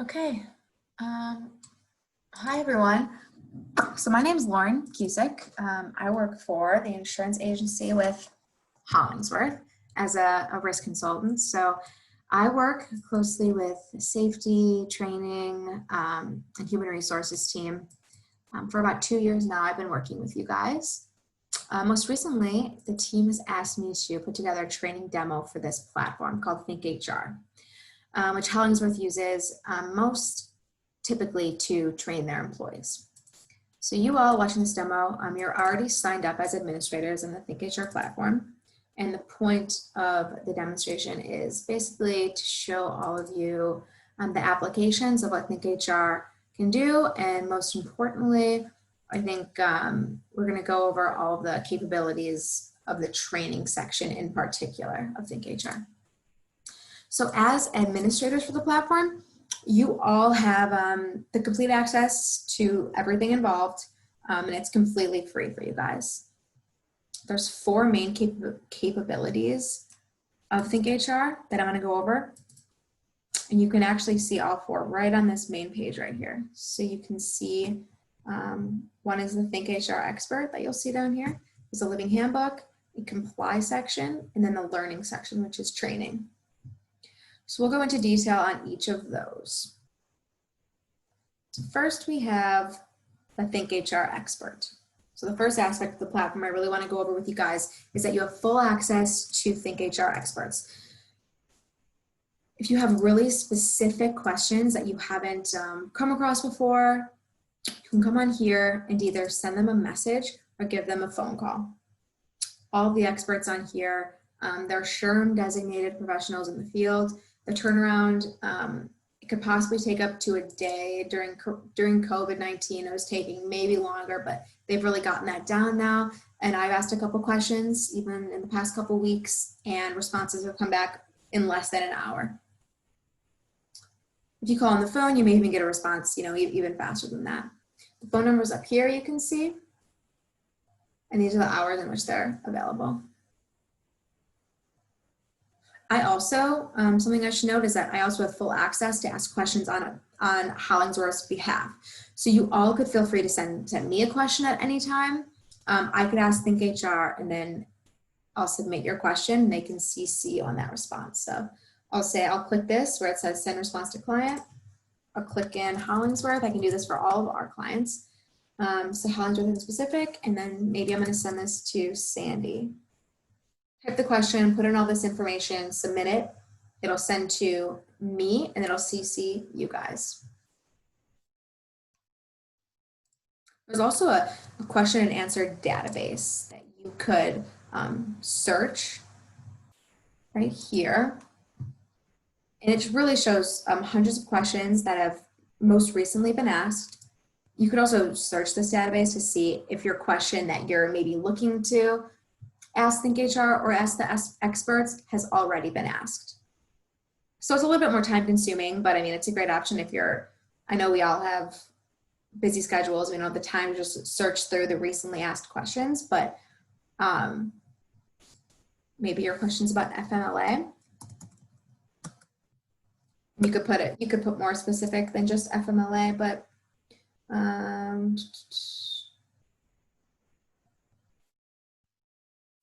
Okay. Um, Hi, everyone. So my name is Lauren Cusick. I work for the insurance agency with Hollingsworth as a risk consultant. So I work closely with the safety, training, and human resources team. For about 2 years now, I've been working with you guys. Most recently, the team has asked me to put together a training demo for this platform called Think HR, which Hollingsworth uses most typically to train their employees. So you all watching this demo, you're already signed up as administrators in the Think HR platform. And the point of the demonstration is basically to show all of you the applications of what Think HR can do. And most importantly, I think we're going to go over all of the capabilities of the training section in particular of Think HR. So as administrators for the platform, you all have the complete access to everything involved, and it's completely free for you guys. There's 4 main capabilities of Think HR that I'm going to go over, and you can actually see all 4 right on this main page right here. So you can see one is the Think HR Expert that you'll see down here. There's a living handbook, a comply section, and then the learning section, which is training. So we'll go into detail on each of those. So first we have the Think HR Expert. So the first aspect of the platform I really want to go over with you guys is that you have full access to Think HR Experts. If you have really specific questions that you haven't come across before, you can come on here and either send them a message or give them a phone call. All the experts on here, they're SHRM designated professionals in the field. The turnaround, it could possibly take up to a day. During COVID-19, it was taking maybe longer, but they've really gotten that down now. And I've asked a couple questions even in the past couple weeks, and responses have come back in less than an hour. If you call on the phone, you may even get a response, even faster than that. The phone number's up here, you can see, and these are the hours in which they're available. I also, something I should note is that I also have full access to ask questions on Hollingsworth's behalf. So you all could feel free to send me a question at any time. I could ask Think HR and then I'll submit your question and they can CC you on that response. So I'll click this where it says send response to client. I'll click in Hollingsworth. I can do this for all of our clients. So Hollingsworth in specific, and then maybe I'm going to send this to Sandy. Type the question, put in all this information, submit it. It'll send to me and it'll CC you guys. There's also a question and answer database that you could search right here. And it really shows hundreds of questions that have most recently been asked. You could also search this database to see if your question that you're maybe looking to ask Think HR or ask the experts has already been asked. So it's a little bit more time consuming, but I mean, it's a great option if I know we all have busy schedules. We don't have the time to just search through the recently asked questions, but maybe your question's about FMLA. You could put more specific than just FMLA, but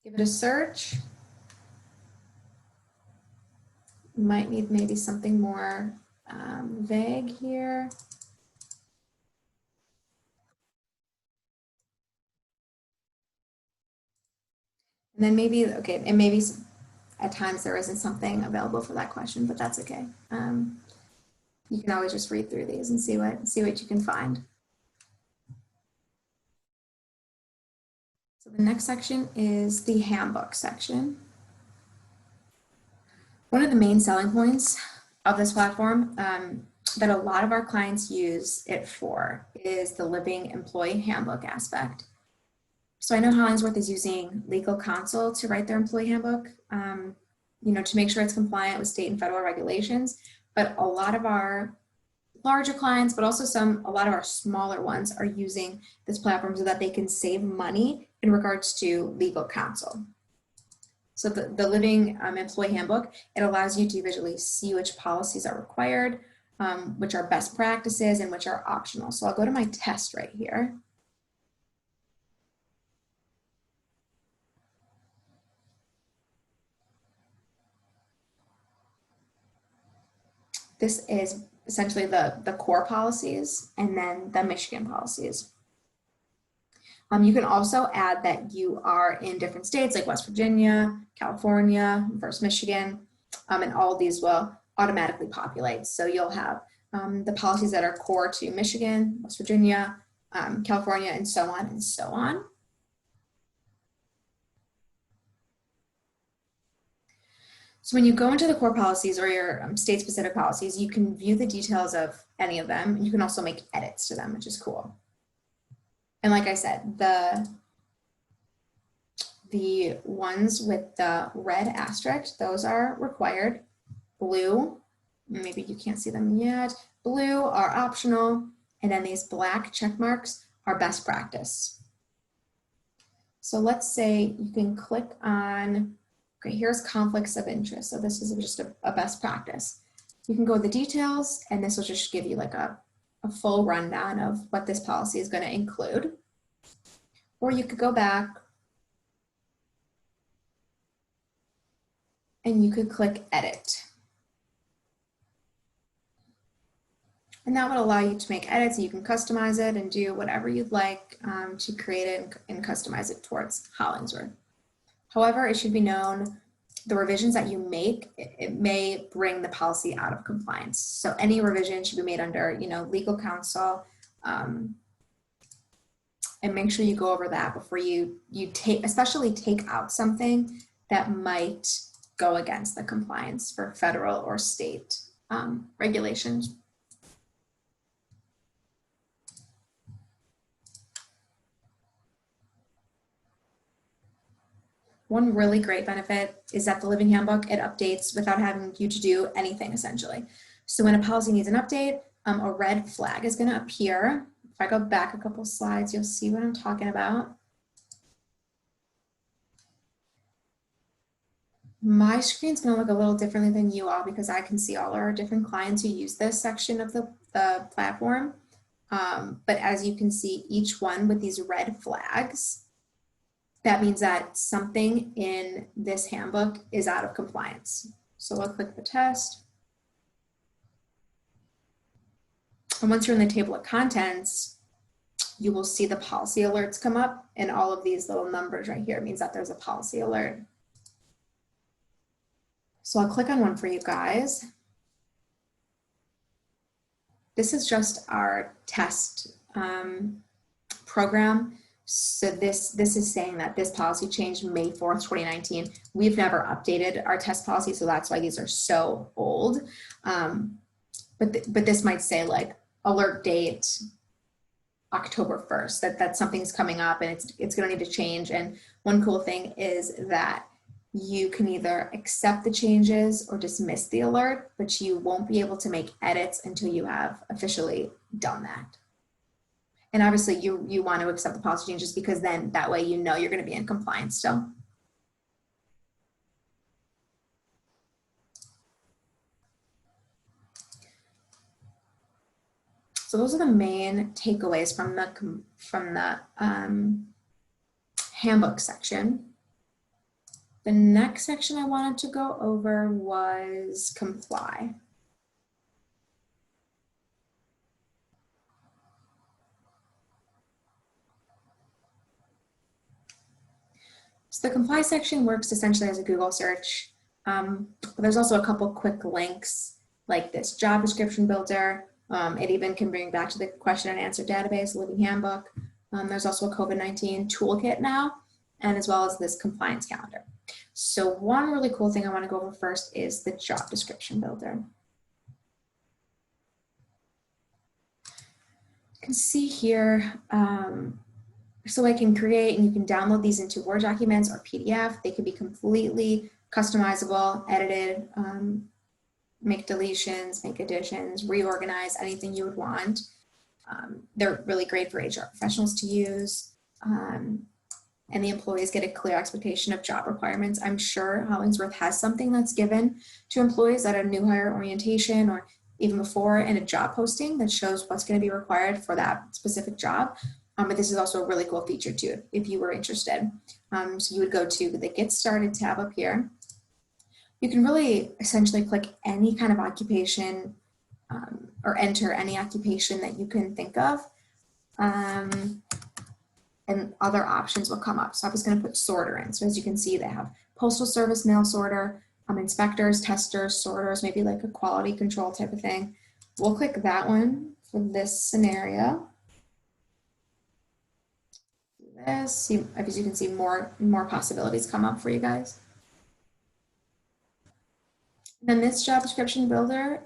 give it a search. You might need maybe something more vague here. And then maybe, okay, and maybe at times there isn't something available for that question, but that's okay. You can always just read through these and see what you can find. So the next section is the handbook section. One of the main selling points of this platform that a lot of our clients use it for is the living employee handbook aspect. So I know Hollingsworth is using legal counsel to write their employee handbook, to make sure it's compliant with state and federal regulations. But a lot of our larger clients, but also a lot of our smaller ones are using this platform so that they can save money in regards to legal counsel. So the living employee handbook, it allows you to visually see which policies are required, which are best practices and which are optional. So I'll go to my test right here. This is essentially the core policies and then the Michigan policies. You can also add that you are in different states like West Virginia, California, versus Michigan, and all of these will automatically populate. So you'll have the policies that are core to Michigan, West Virginia, California, and so on and so on. So when you go into the core policies or your state-specific policies, you can view the details of any of them. You can also make edits to them, which is cool. And like I said, the ones with the red asterisk, those are required. Blue, maybe you can't see them yet. Blue are optional. And then these black check marks are best practice. So let's say you can click on, okay, here's conflicts of interest. So this is just a best practice. You can go to the details and this will just give you like a full rundown of what this policy is going to include. Or you could go back and you could click edit. And that would allow you to make edits. You can customize it and do whatever you'd like to create it and customize it towards Hollingsworth. However, it should be known the revisions that you make, it may bring the policy out of compliance. So any revision should be made under, legal counsel, and make sure you go over that before you especially take out something that might go against the compliance for federal or state regulations. One really great benefit is that the Living Handbook, it updates without having you to do anything essentially. So when a policy needs an update, a red flag is going to appear. If I go back a couple slides, you'll see what I'm talking about. My screen's going to look a little differently than you all because I can see all our different clients who use this section of the platform. But as you can see, each one with these red flags, that means that something in this handbook is out of compliance. So I'll click the test. And once you're in the table of contents, you will see the policy alerts come up, and all of these little numbers right here means that there's a policy alert. So I'll click on one for you guys. This is just our test program. So this is saying that this policy changed May 4th, 2019. We've never updated our test policy, so that's why these are so old. But this might say like alert date October 1st, that something's coming up and it's going to need to change. And one cool thing is that you can either accept the changes or dismiss the alert, but you won't be able to make edits until you have officially done that. And obviously you want to accept the policy changes because then that way you're going to be in compliance still. So those are the main takeaways from the handbook section. The next section I wanted to go over was comply. So the comply section works essentially as a Google search. But there's also a couple quick links like this job description builder. It even can bring back to the question and answer database, Living Handbook. There's also a COVID-19 toolkit now, and as well as this compliance calendar. So one really cool thing I want to go over first is the job description builder. You can see here, so I can create, and you can download these into Word documents or PDF. They can be completely customizable, edited, make deletions, make additions, reorganize, anything you would want. They're really great for HR professionals to use. And the employees get a clear expectation of job requirements. I'm sure Hollingsworth has something that's given to employees at a new hire orientation, or even before in a job posting that shows what's going to be required for that specific job. But this is also a really cool feature too, if you were interested. So you would go to the Get Started tab up here. You can really essentially click any kind of occupation or enter any occupation that you can think of. And other options will come up. So I was going to put sorter in. So as you can see, they have postal service mail sorter, inspectors, testers, sorters, maybe like a quality control type of thing. We'll click that one for this scenario. As you can see, more possibilities come up for you guys. Then this job description builder,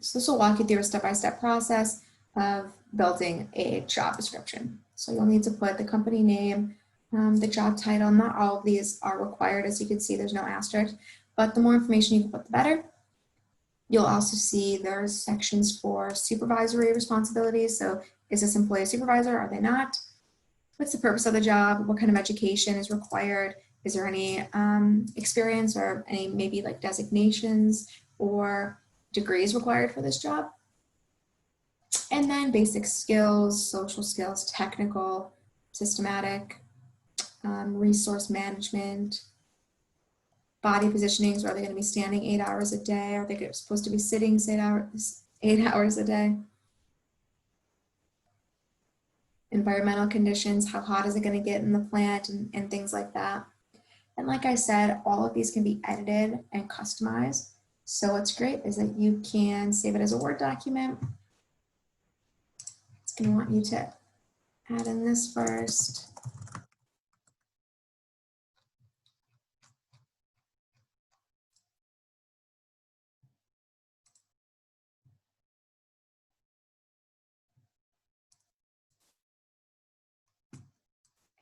so this will walk you through a step-by-step process of building a job description. So you'll need to put the company name, the job title. Not all of these are required. As you can see, there's no asterisk, but the more information you can put, the better. You'll also see there's sections for supervisory responsibilities. So is this employee a supervisor? Are they not? What's the purpose of the job? What kind of education is required? Is there any experience or any maybe like designations or degrees required for this job? And then basic skills, social skills, technical, systematic, resource management, body positionings. Are they going to be standing 8 hours a day? Are they supposed to be sitting 8 hours a day? Environmental conditions, how hot is it going to get in the plant, and things like that. And like I said, all of these can be edited and customized. So what's great is that you can save it as a Word document. It's going to want you to add in this first.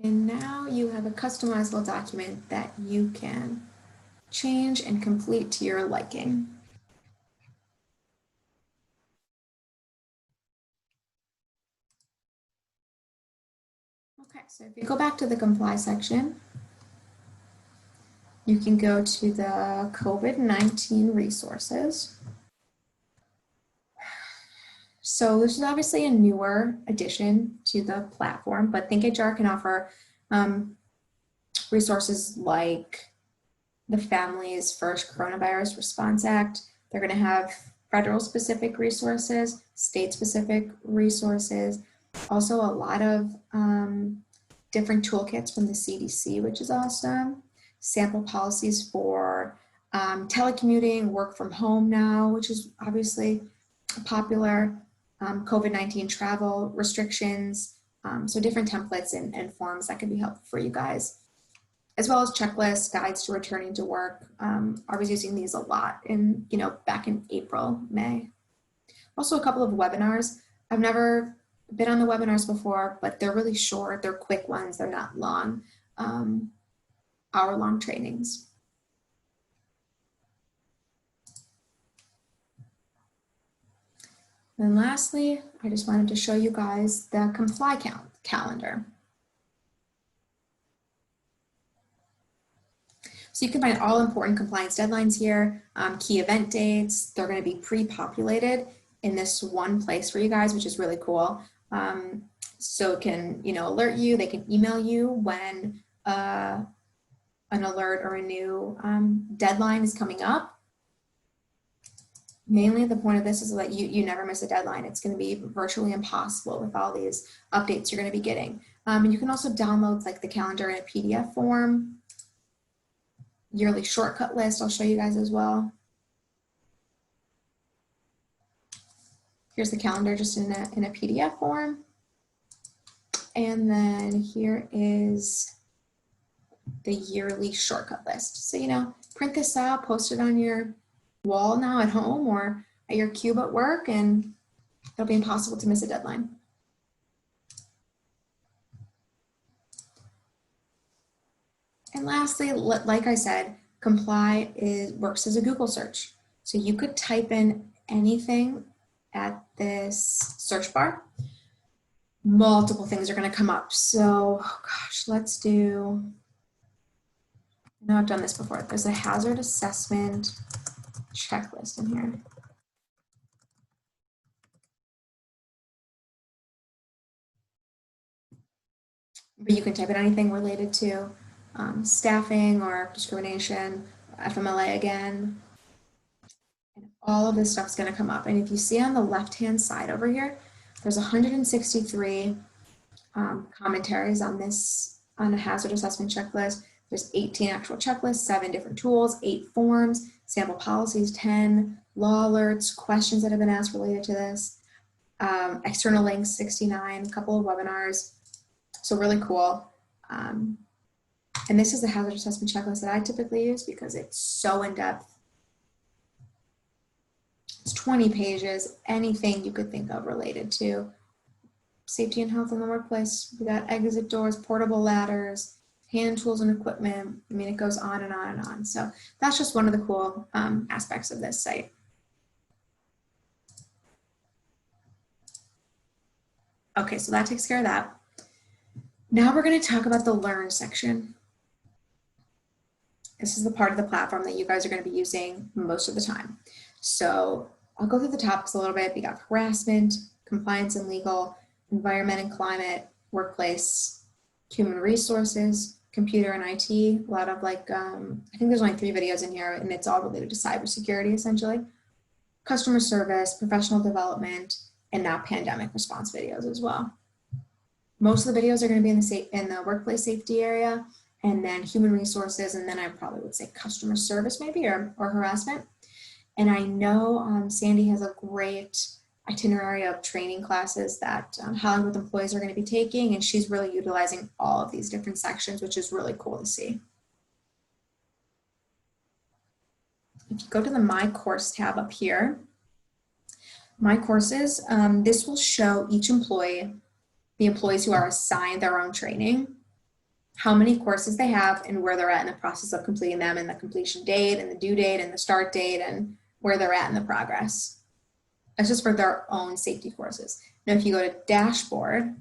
And now you have a customizable document that you can change and complete to your liking. Okay, so if you go back to the comply section, you can go to the COVID-19 resources. So this is obviously a newer addition to the platform, but ThinkHR can offer resources like the Families First Coronavirus Response Act. They're going to have federal specific resources, state specific resources, also a lot of different toolkits from the CDC, which is awesome. Sample policies for telecommuting, work from home now, which is obviously popular. COVID-19 travel restrictions, so different templates and forms that can be helpful for you guys, as well as checklists, guides to returning to work. I was using these a lot back in April, May. Also a couple of webinars. I've never been on the webinars before, but they're really short. They're quick ones. They're not long, hour-long trainings. And lastly, I just wanted to show you guys the comply calendar. So you can find all important compliance deadlines here, key event dates. They're going to be pre-populated in this one place for you guys, which is really cool. So it can, alert you. They can email you when an alert or a new deadline is coming up. Mainly the point of this is that you never miss a deadline. It's going to be virtually impossible with all these updates you're going to be getting. And you can also download like the calendar in a PDF form. Yearly shortcut list, I'll show you guys as well. Here's the calendar just in a PDF form. And then here is the yearly shortcut list. So, print this out, post it on your wall now at home or at your cube at work, and it'll be impossible to miss a deadline. And lastly, like I said, Comply works as a Google search. So you could type in anything at this search bar. Multiple things are going to come up. So, let's do, I know I've done this before. There's a hazard assessment checklist in here. but you can type in anything related to staffing or discrimination, FMLA again, and all of this stuff's going to come up. And if you see on the left-hand side over here, there's 163 commentaries on a hazard assessment checklist. There's 18 actual checklists, 7 different tools, 8 forms, sample policies, 10, law alerts, questions that have been asked related to this, external links, 69, a couple of webinars. So really cool. And this is the hazard assessment checklist that I typically use because it's so in-depth. It's 20 pages, anything you could think of related to safety and health in the workplace. We got exit doors, portable ladders, hand tools and equipment. I mean, it goes on and on and on. So that's just one of the cool aspects of this site. Okay, so that takes care of that. Now we're going to talk about the Learn section. This is the part of the platform that you guys are going to be using most of the time. So I'll go through the topics a little bit. We got harassment, compliance and legal, environment and climate, workplace, human resources, computer and IT. A lot of I think there's only 3 videos in here, and it's all related to cybersecurity essentially. Customer service, professional development, and now pandemic response videos as well. Most of the videos are going to be in the workplace safety area, and then human resources, and then I probably would say customer service maybe, or harassment. And I know Sandy has a great itinerary of training classes that Hollingsworth employees are going to be taking, and she's really utilizing all of these different sections, which is really cool to see. If you go to the My Course tab up here, My Courses, this will show each employee, the employees who are assigned their own training, how many courses they have and where they're at in the process of completing them, and the completion date and the due date and the start date and where they're at in the progress. That's just for their own safety courses. Now, if you go to Dashboard,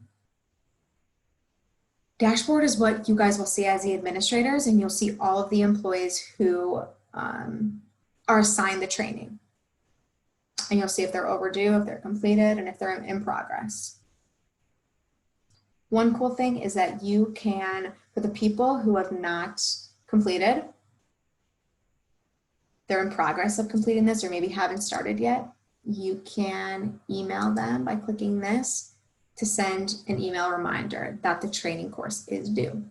Dashboard is what you guys will see as the administrators, and you'll see all of the employees who are assigned the training. And you'll see if they're overdue, if they're completed, and if they're in progress. One cool thing is that you can, for the people who have not completed, they're in progress of completing this or maybe haven't started yet, you can email them by clicking this to send an email reminder that the training course is due.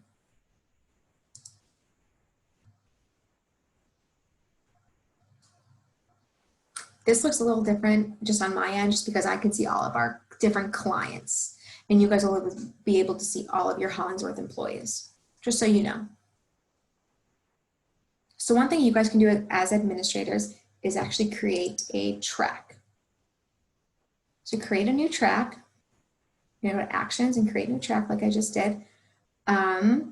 This looks a little different just on my end, just because I can see all of our different clients, and you guys will be able to see all of your Hollingsworth employees, just so you know. So one thing you guys can do as administrators is actually create a track. So create a new track, you know, actions and create a new track like I just did. I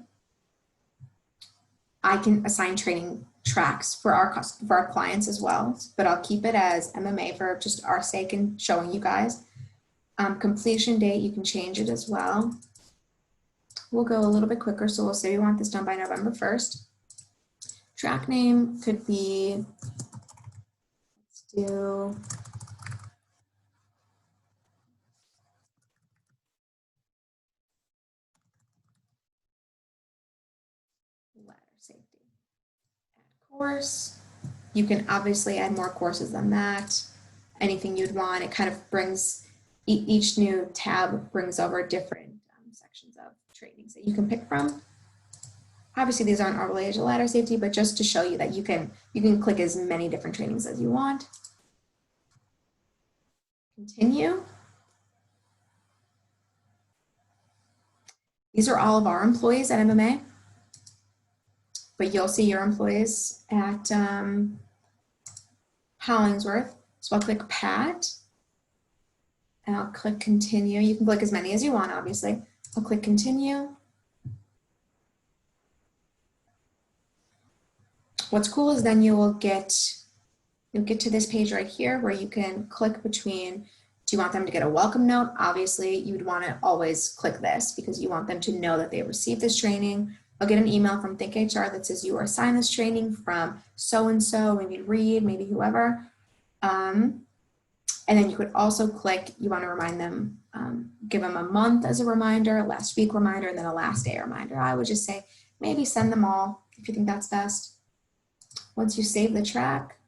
can assign training tracks for our clients as well, but I'll keep it as MMA for just our sake and showing you guys. Completion date, you can change it as well. We'll go a little bit quicker, so we'll say we want this done by November 1st. Track name could be, let's do ladder safety. Add course. You can obviously add more courses than that. Anything you'd want. It kind of brings, each new tab brings over different sections of trainings that you can pick from. Obviously, these aren't all related to ladder safety, but just to show you that you can click as many different trainings as you want. Continue. These are all of our employees at MMA, but you'll see your employees at Hollingsworth. So I'll click Pat, and I'll click Continue. You can click as many as you want, obviously. I'll click Continue. What's cool is then you'll get to this page right here where you can click between, do you want them to get a welcome note? Obviously, you'd want to always click this because you want them to know that they received this training. I'll get an email from ThinkHR that says you are assigned this training from so-and-so, maybe Reed, maybe whoever. And then you could also click, you want to remind them give them a month as a reminder, a last week reminder, and then a last day reminder. I would just say maybe send them all if you think that's best. Once you save the track,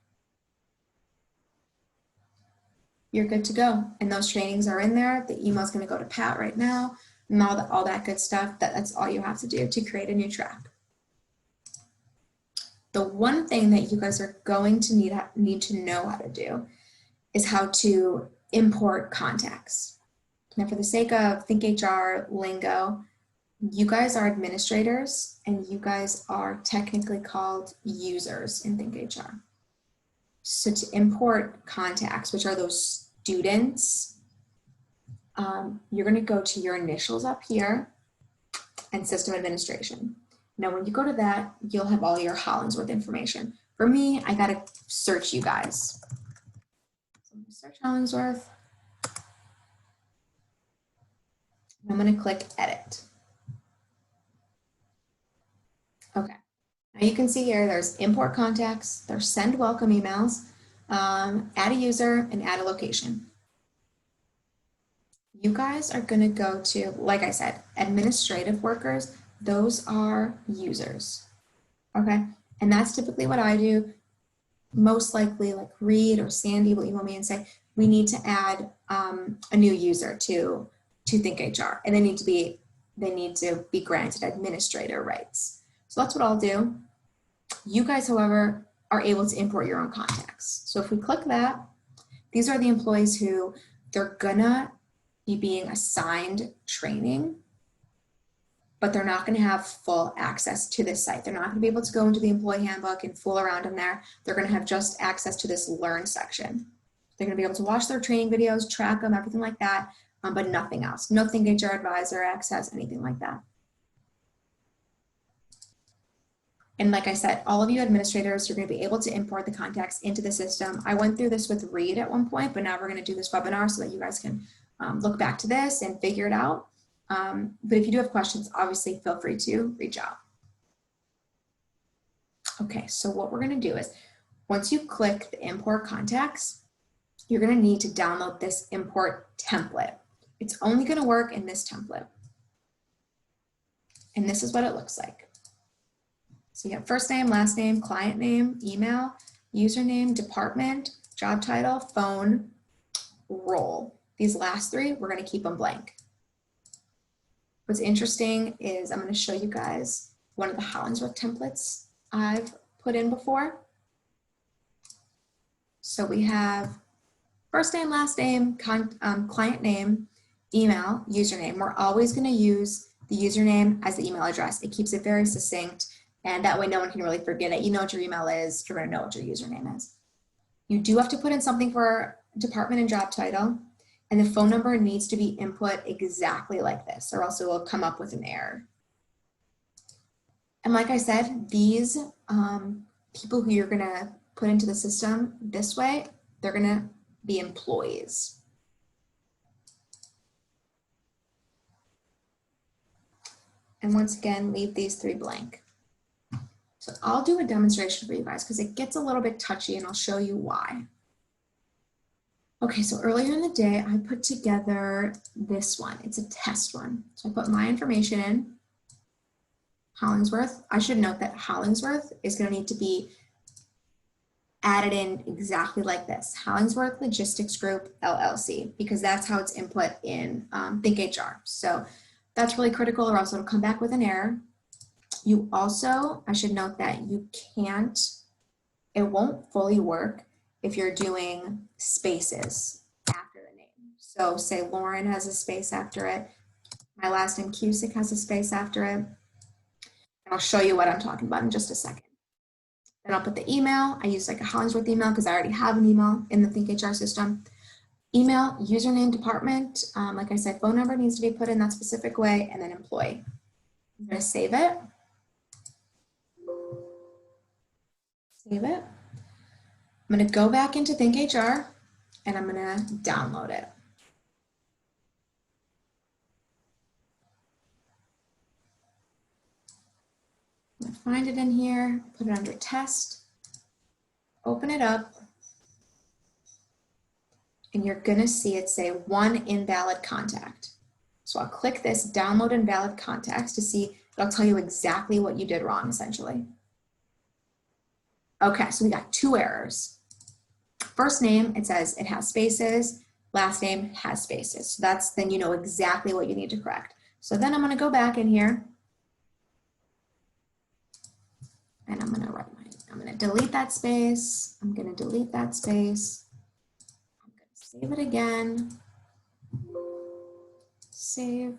you're good to go. And those trainings are in there. The email is going to go to Pat right now, and all that good stuff. That's all you have to do to create a new track. The one thing that you guys are going to need to know how to do is how to import contacts. Now, for the sake of ThinkHR lingo, you guys are administrators and you guys are technically called users in ThinkHR. So to import contacts, which are those students, you're going to go to your initials up here and system administration. Now, when you go to that, you'll have all your Hollingsworth information. For me, I got to search you guys. So I'm going to search Hollingsworth. And I'm going to click edit. Okay. Now you can see here, there's import contacts, there's send welcome emails, add a user, and add a location. You guys are going to go to, like I said, administrative workers. Those are users. Okay. And that's typically what I do. Most likely, like Reed or Sandy will email me and say, we need to add a new user to ThinkHR, and they need to be granted administrator rights. So that's what I'll do. You guys, however, are able to import your own contacts. So if we click that, these are the employees who they're gonna be being assigned training, but they're not going to have full access to this site. They're not going to be able to go into the employee handbook and fool around in there. They're going to have just access to this learn section. They're going to be able to watch their training videos, track them, everything like that, but nothing else. No ThinkHR advisor access, anything like that. And like I said, all of you administrators are going to be able to import the contacts into the system. I went through this with Reed at one point, but now we're going to do this webinar so that you guys can look back to this and figure it out. But if you do have questions, obviously feel free to reach out. Okay, so what we're going to do is once you click the import contacts, you're going to need to download this import template. It's only going to work in this template. And this is what it looks like. So you have first name, last name, client name, email, username, department, job title, phone, role. These last three, we're going to keep them blank. What's interesting is I'm going to show you guys one of the Hollingsworth templates I've put in before. So we have first name, last name, client name, email, username. We're always going to use the username as the email address. It keeps it very succinct, and that way no one can really forget it. You know what your email is, you're going to know what your username is. You do have to put in something for department and job title, and the phone number needs to be input exactly like this, or else it will come up with an error. And like I said, these people who you're going to put into the system this way, they're going to be employees. And once again, leave these three blank. So I'll do a demonstration for you guys because it gets a little bit touchy, and I'll show you why. Okay, so earlier in the day, I put together this one. It's a test one. So I put my information in, Hollingsworth. I should note that Hollingsworth is going to need to be added in exactly like this, Hollingsworth Logistics Group, LLC, because that's how it's input in ThinkHR. So that's really critical, or else it'll come back with an error. You also, I should note that you can't, it won't fully work if you're doing spaces after the name. So say Lauren has a space after it. My last name Cusick has a space after it. And I'll show you what I'm talking about in just a second. Then I'll put the email. I use like a Hollingsworth email because I already have an email in the ThinkHR system. Email, username, department. Like I said, phone number needs to be put in that specific way, and then employee. I'm going to save it. Save it. I'm going to go back into ThinkHR and I'm going to download it. I'm going to find it in here, put it under test, open it up, and you're gonna see it say 1 invalid contact. So I'll click this download invalid contacts to see, it'll tell you exactly what you did wrong essentially. Okay, so we got 2 errors. First name, it says it has spaces. Last name has spaces. So then you know exactly what you need to correct. So then I'm gonna go back in here and I'm gonna delete that space. I'm gonna delete that space. I'm gonna save it again. Save.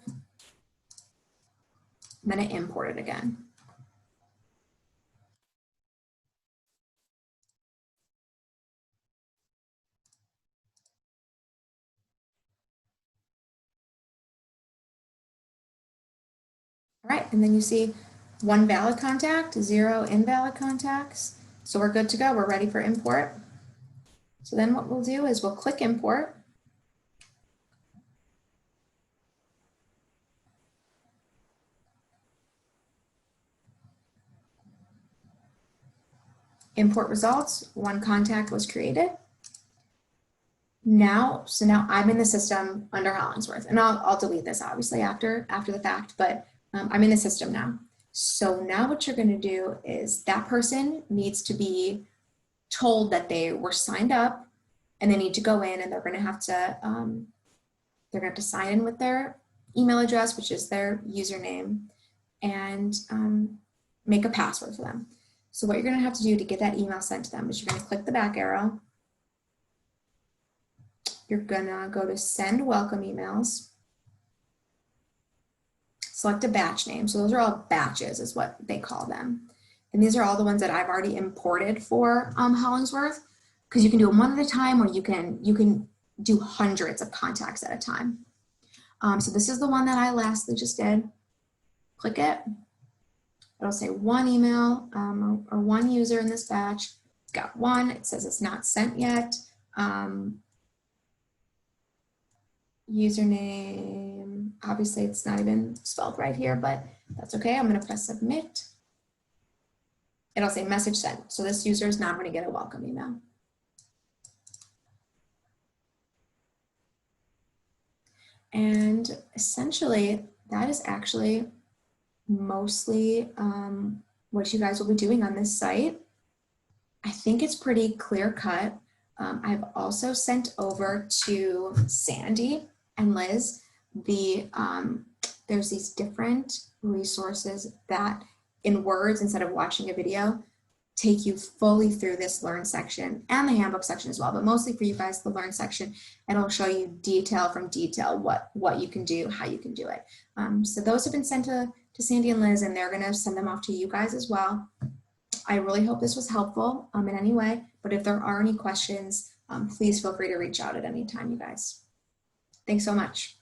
And then I import it again. All right, and then you see 1 valid contact, 0 invalid contacts. So we're good to go. We're ready for import. So then what we'll do is we'll click import. Import results, 1 contact was created. Now I'm in the system under Hollingsworth, and I'll delete this obviously after the fact, but I'm in the system now. So now what you're gonna do is that person needs to be told that they were signed up and they need to go in and they're gonna have to sign in with their email address, which is their username, and make a password for them. So what you're gonna have to do to get that email sent to them is you're gonna click the back arrow. You're gonna go to send welcome emails. Select a batch name. So those are all batches is what they call them. And these are all the ones that I've already imported for Hollingsworth, because you can do them one at a time or you can do hundreds of contacts at a time. So this is the one that I lastly just did. Click it. It'll say 1 email or 1 user in this batch. It's got 1. It says it's not sent yet. Username, obviously it's not even spelled right here, but that's okay. I'm going to press submit. It'll say message sent. So this user is not going to get a welcome email. And essentially that is actually mostly what you guys will be doing on this site. I think it's pretty clear cut. I've also sent over to Sandy and Liz there's these different resources that in words, instead of watching a video, take you fully through this learn section and the handbook section as well, but mostly for you guys, the learn section, and it'll show you detail from detail what you can do, how you can do it. So those have been sent to Sandy and Liz, and they're gonna send them off to you guys as well. I really hope this was helpful in any way, but if there are any questions, please feel free to reach out at any time, you guys. Thanks so much.